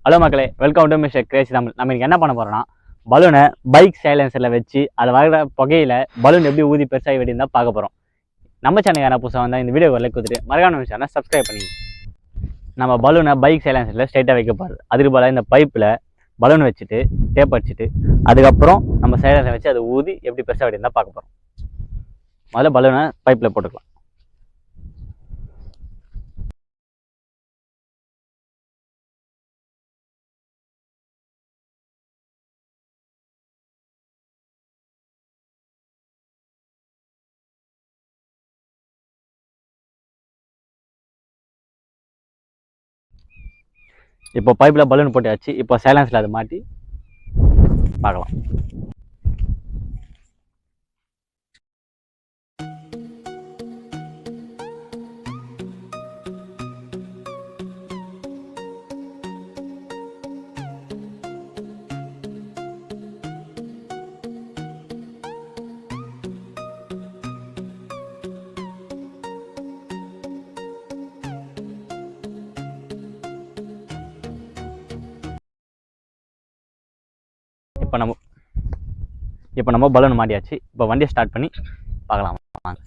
Hello மக்களே, welcome to mister Crazy Tamil. நம்ம இன்னைக்கு என்ன பண்ண போறோம்னா, பலூனை பைக் சைலன்சரில் வச்சு அதை வர புகையில பலூன் எப்படி ஊதி பெருசாகி வெடி இருந்தால் பார்க்க போகிறோம். நம்ம சேனல் புதுசாக வந்தால் இந்த வீடியோ லைக் கொடுத்துட்டு மறக்காம சேனல் சப்ஸ்கிரைப் பண்ணி. நம்ம பலூனை பைக் சைலன்சரில் ஸ்ட்ரைட்டாக வைக்க போகிறது. அதுக்கு போல இந்த பைப்பில் பலூன் வச்சுட்டு டேப் அடிச்சுட்டு அதுக்கப்புறம் நம்ம சைலன்சரை வச்சு அதை ஊதி எப்படி பெருசாக வெடி இருந்தால் பார்க்க போகிறோம். முதல்ல பலூனை பைப்பில் போட்டுக்கலாம். இப்போ பைப்பில் பலூன் போட்டாச்சு. இப்போ சைலன்ஸில் அதை மாட்டி பார்க்கலாம். இப்போ நம்ம பலூன் மாட்டியாச்சு. இப்போ வண்டியை ஸ்டார்ட் பண்ணி பார்க்கலாம் வாங்க.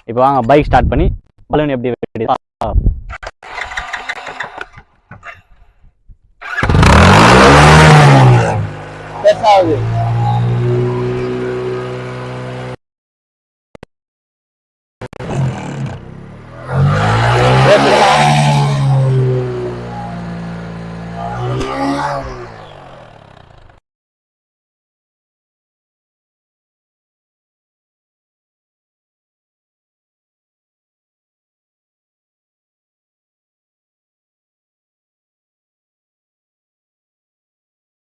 இப்போ வாங்க பைக் ஸ்டார்ட் பண்ணி பலூன் எப்படி வெடி பெருசாகுது.